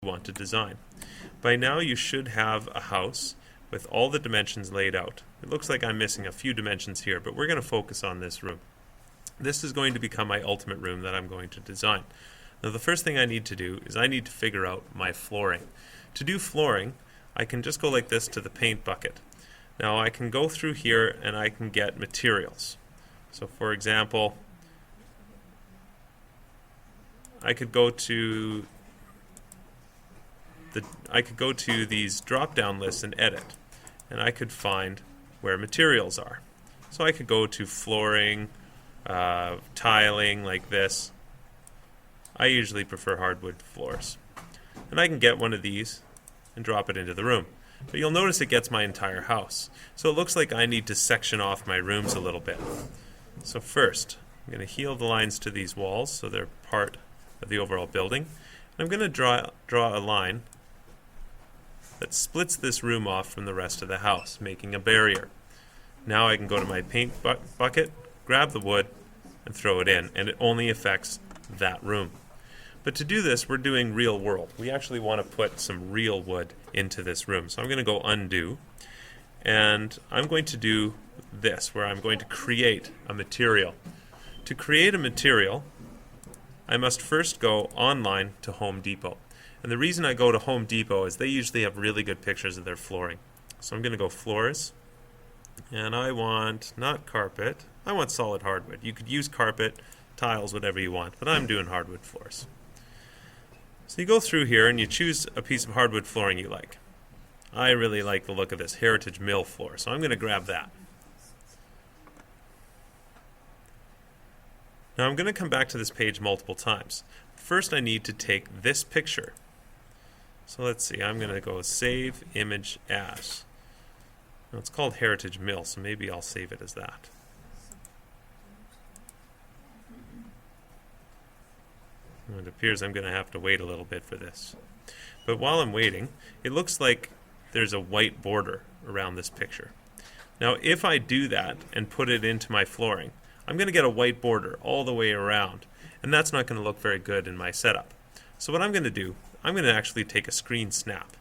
want to design. By now you should have a house with all the dimensions laid out. It looks like I'm missing a few dimensions here, but we're going to focus on this room. This is going to become my ultimate room that I'm going to design. Now the first thing I need to do is I need to figure out my flooring. To do flooring, I can just go like this to the paint bucket. Now I can go through here and I can get materials. So for example, I could go to these drop-down lists and edit, and I could find where materials are. So I could go to flooring, tiling like this. I usually prefer hardwood floors. And I can get one of these and drop it into the room. But you'll notice it gets my entire house. So it looks like I need to section off my rooms a little bit. So first, I'm going to heal the lines to these walls so they're part of the overall building. And I'm going to draw a line that splits this room off from the rest of the house, making a barrier. Now I can go to my paint bucket, grab the wood, and throw it in, and it only affects that room. But to do this, we're doing real world. We actually want to put some real wood into this room. So I'm going to go undo, and I'm going to do this, where I'm going to create a material. To create a material, I must first go online to Home Depot. And the reason I go to Home Depot is they usually have really good pictures of their flooring. So I'm going to go floors, and I want not carpet, I want solid hardwood. You could use carpet, tiles, whatever you want, but I'm doing hardwood floors. So you go through here and you choose a piece of hardwood flooring you like. I really like the look of this Heritage Mill floor, so I'm going to grab that. Now I'm going to come back to this page multiple times. First I need to take this picture. So let's see, I'm going to go save image as. Now it's called Heritage Mill, so maybe I'll save it as that. It appears I'm going to have to wait a little bit for this. But while I'm waiting, it looks like there's a white border around this picture. Now if I do that and put it into my flooring, I'm going to get a white border all the way around, and that's not going to look very good in my setup. So what I'm going to do, I'm going to actually take a screen snap.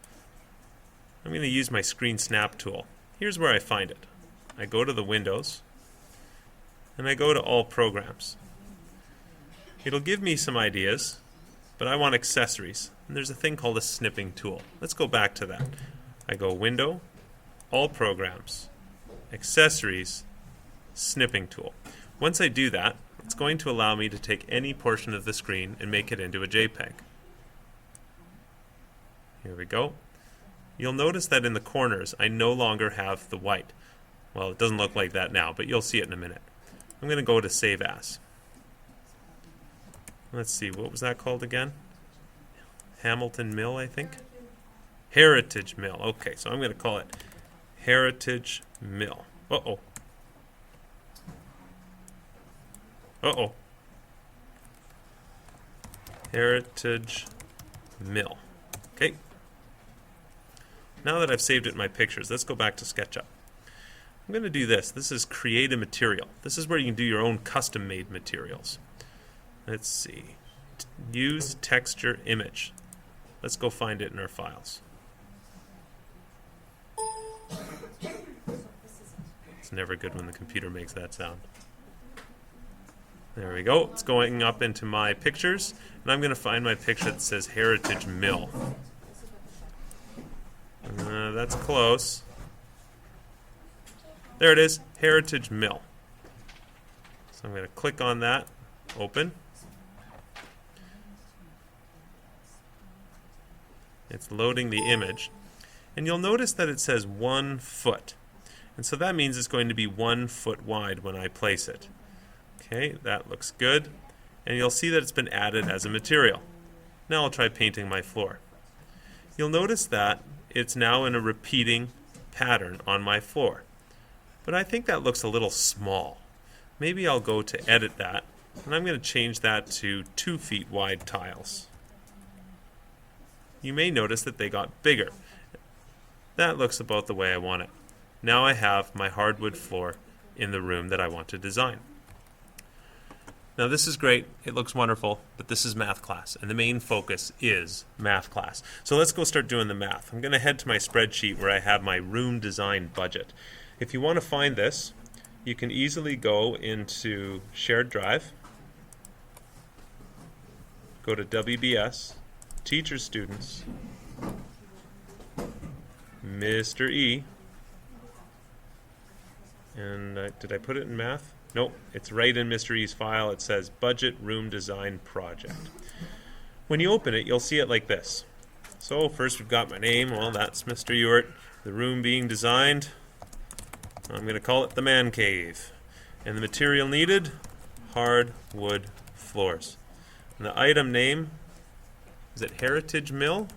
I'm going to use my screen snap tool. Here's where I find it. I go to the Windows, and I go to All Programs. It'll give me some ideas, but I want accessories. And there's a thing called a snipping tool. Let's go back to that. I go Window, All Programs, Accessories, Snipping tool. Once I do that, it's going to allow me to take any portion of the screen and make it into a JPEG. Here we go. You'll notice that in the corners, I no longer have the white. Well, it doesn't look like that now, but you'll see it in a minute. I'm going to go to Save As. Let's see, what was that called again? Hamilton Mill, I think? Heritage Mill. Okay, so I'm going to call it Heritage Mill. Uh-oh. Uh-oh. Heritage Mill. Okay. Now that I've saved it in my pictures, let's go back to SketchUp. I'm going to do this. This is create a material. This is where you can do your own custom-made materials. Let's see. Use texture image. Let's go find it in our files. It's never good when the computer makes that sound. There we go. It's going up into my pictures, and I'm going to find my picture that says Heritage Mill. That's close. There it is, Heritage Mill. So I'm going to click on that, open. It's loading the image. And you'll notice that it says 1 foot. And so that means it's going to be 1 foot wide when I place it. Okay, that looks good. And you'll see that it's been added as a material. Now I'll try painting my floor. You'll notice that it's now in a repeating pattern on my floor. But I think that looks a little small. Maybe I'll go to edit that, and I'm going to change that to 2 feet wide tiles. You may notice that they got bigger. That looks about the way I want it. Now I have my hardwood floor in the room that I want to design. Now this is great, it looks wonderful, but this is math class, and the main focus is math class. So let's go start doing the math. I'm going to head to my spreadsheet where I have my room design budget. If you want to find this, you can easily go into Shared Drive, go to WBS, Teachers, Students, Mr. E, and did I put it in math? Nope, it's right in Mr. E's file. It says Budget Room Design Project. When you open it, you'll see it like this. So first we've got my name. Well, that's Mr. Ewert. The room being designed, I'm going to call it the man cave. And the material needed, hardwood floors. And the item name, is it Heritage Mill?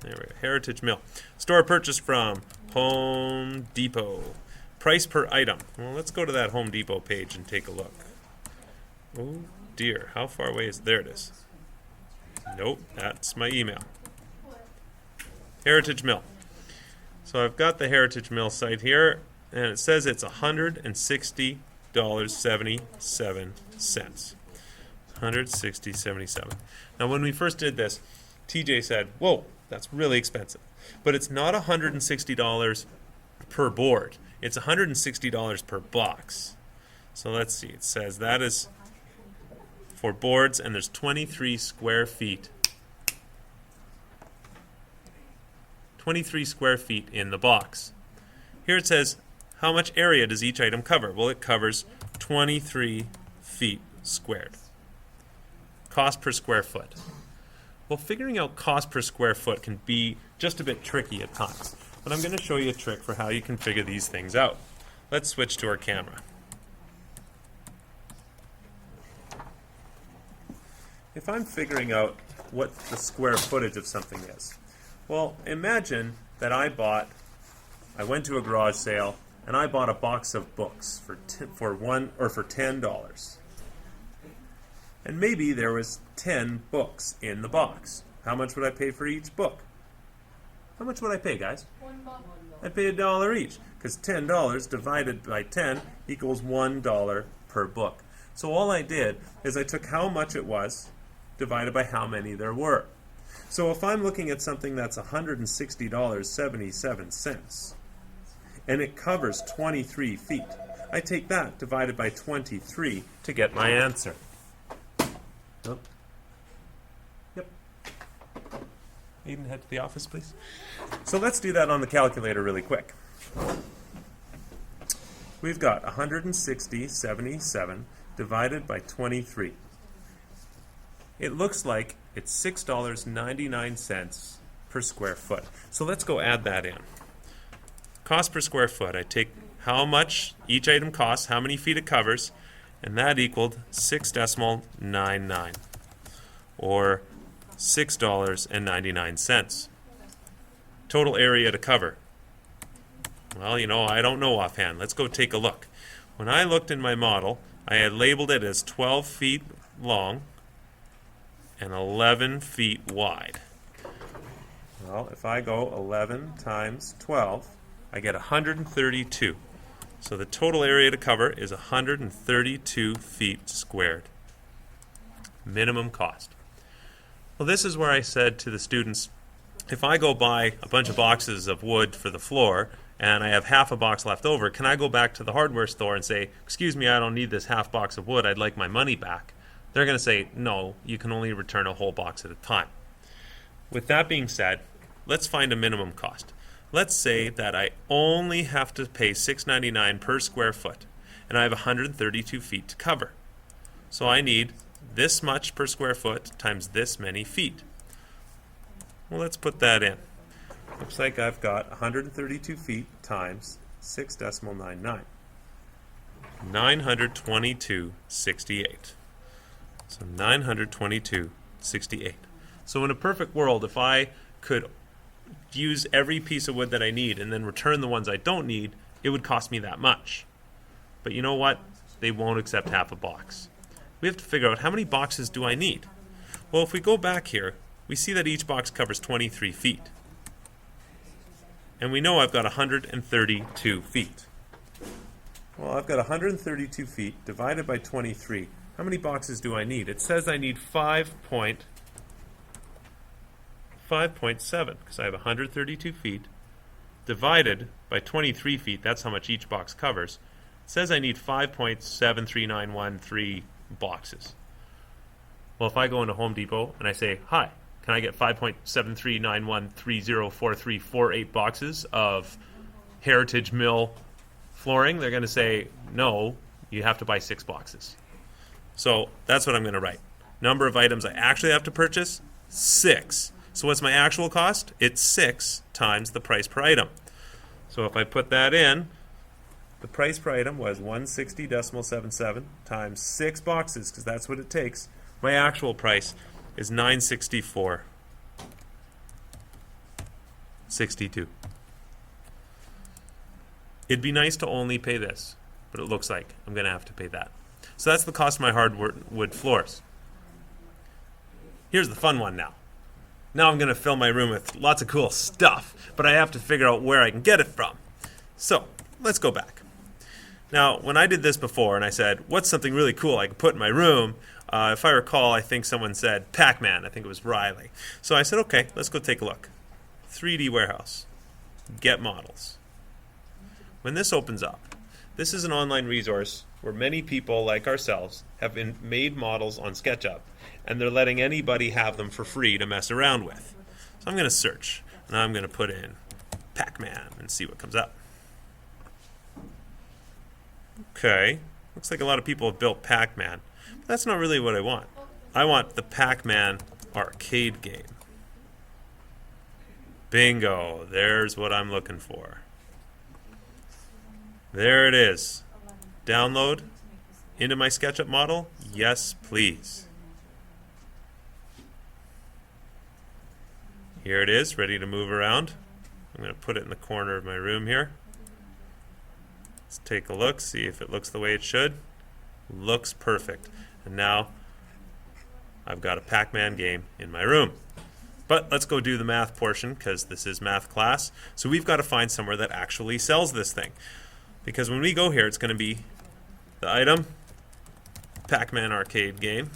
There we go, Heritage Mill. Store purchased from Home Depot. Price per item. Well, let's go to that Home Depot page and take a look. Oh dear, how far away is it? There it is. Nope, that's my email. Heritage Mill. So I've got the Heritage Mill site here, and it says it's $160.77. $160.77. Now when we first did this, TJ said, whoa, that's really expensive. But it's not $160 per board. It's $160 per box. So let's see. It says that is for boards, and there's 23 square feet. 23 square feet in the box. Here it says, how much area does each item cover? Well, it covers 23 feet squared. Cost per square foot. Well, figuring out cost per square foot can be just a bit tricky at times. But I'm going to show you a trick for how you can figure these things out. Let's switch to our camera. If I'm figuring out what the square footage of something is, well, imagine that I went to a garage sale and I bought a box of books for $10. And maybe there was 10 books in the box. How much would I pay for each book? How much would I pay, guys? $1. I'd pay $1 each, because $10 divided by 10 equals $1 per book. So all I did is I took how much it was divided by how many there were. So if I'm looking at something that's $160.77, and it covers 23 feet, I take that divided by 23 to get my answer. Oh. Yep. Aiden, head to the office, please. So let's do that on the calculator really quick. We've got 160.77 divided by 23. It looks like it's $6.99 per square foot. So let's go add that in. Cost per square foot. I take how much each item costs, how many feet it covers, and that equaled 6.99, or $6.99. Total area to cover. Well, I don't know offhand. Let's go take a look. When I looked in my model, I had labeled it as 12 feet long and 11 feet wide. Well, if I go 11 times 12, I get 132. So the total area to cover is 132 feet squared. Minimum cost. Well, this is where I said to the students, if I go buy a bunch of boxes of wood for the floor and I have half a box left over, can I go back to the hardware store and say, excuse me, I don't need this half box of wood, I'd like my money back? They're going to say, no, you can only return a whole box at a time. With that being said, let's find a minimum cost. Let's say that I only have to pay $6.99 per square foot, and I have 132 feet to cover. So I need this much per square foot times this many feet. Well, let's put that in. Looks like I've got 132 feet times 6.99. 922.68. So 922.68. So in a perfect world, if I could use every piece of wood that I need and then return the ones I don't need, it would cost me that much. But you know what? They won't accept half a box. We have to figure out how many boxes do I need. Well, if we go back here, we see that each box covers 23 feet. And we know I've got 132 feet. Well, I've got 132 feet divided by 23. How many boxes do I need? It says I need 5.7 because I have 132 feet divided by 23 feet. That's how much each box covers. It says I need 5.73913 boxes. Well, if I go into Home Depot and I say, hi, can I get 5.73913304348 boxes of Heritage Mill flooring? They're going to say, no, you have to buy 6 boxes. So that's what I'm going to write. Number of items I actually have to purchase, 6. So what's my actual cost? It's 6 times the price per item. So if I put that in, the price per item was 160.77 times 6 boxes, because that's what it takes. My actual price is $964.62. It'd be nice to only pay this, but it looks like I'm going to have to pay that. So that's the cost of my hardwood floors. Here's the fun one now. Now I'm going to fill my room with lots of cool stuff, but I have to figure out where I can get it from. So let's go back. Now, when I did this before and I said, what's something really cool I can put in my room? If I recall, I think someone said Pac-Man. I think it was Riley. So I said, okay, let's go take a look. 3D Warehouse. Get models. When this opens up, this is an online resource where many people like ourselves have made models on SketchUp, and they're letting anybody have them for free to mess around with. So I'm going to search, and I'm going to put in Pac-Man and see what comes up. Okay, looks like a lot of people have built Pac-Man. But that's not really what I want. I want the Pac-Man arcade game. Bingo, there's what I'm looking for. There it is. Download into my SketchUp model. Yes, please. Here it is, ready to move around. I'm going to put it in the corner of my room here. Let's take a look, see if it looks the way it should. Looks perfect. And now I've got a Pac-Man game in my room. But let's go do the math portion, because this is math class. So we've got to find somewhere that actually sells this thing. Because when we go here, it's going to be the item, Pac-Man arcade game.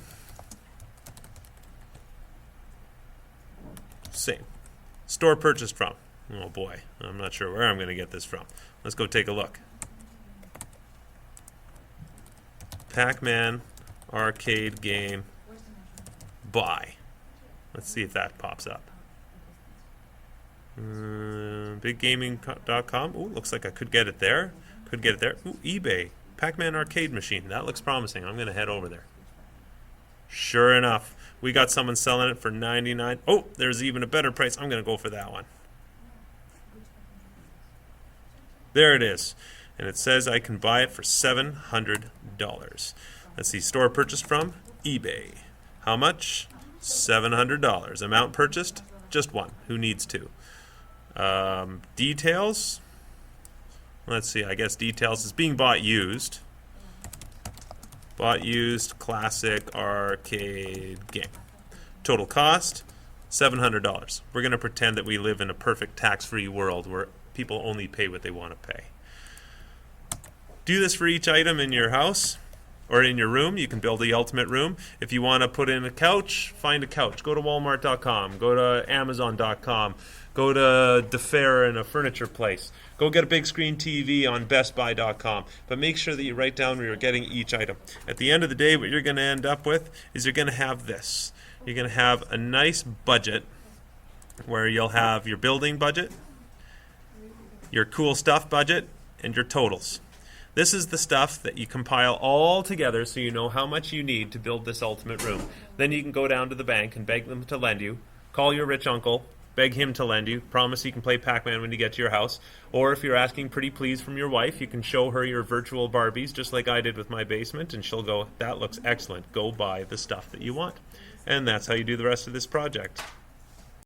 Same. Store purchased from. Oh boy, I'm not sure where I'm going to get this from. Let's go take a look. Pac-Man arcade game buy. Let's see if that pops up. BigGaming.com. Ooh, looks like I could get it there. Could get it there. Ooh, eBay. Pac-Man arcade machine. That looks promising. I'm going to head over there. Sure enough, we got someone selling it for $99. Oh, there's even a better price. I'm going to go for that one. There it is. And it says I can buy it for $700. Let's see. Store purchased from eBay. How much? $700. Amount purchased? Just one. Who needs two? Details? Let's see. I guess details is being bought used. Bought used classic arcade game. Total cost? $700. We're going to pretend that we live in a perfect tax-free world where people only pay what they want to pay. Do this for each item in your house or in your room. You can build the ultimate room. If you want to put in a couch, find a couch. Go to Walmart.com. Go to Amazon.com. Go to DeFair in a furniture place. Go get a big screen TV on BestBuy.com. But make sure that you write down where you're getting each item. At the end of the day, what you're going to end up with is you're going to have this. You're going to have a nice budget where you'll have your building budget, your cool stuff budget, and your totals. This is the stuff that you compile all together so you know how much you need to build this ultimate room. Then you can go down to the bank and beg them to lend you. Call your rich uncle, beg him to lend you. Promise you can play Pac-Man when you get to your house. Or if you're asking pretty please from your wife, you can show her your virtual Barbies, just like I did with my basement, and she'll go, that looks excellent. Go buy the stuff that you want. And that's how you do the rest of this project.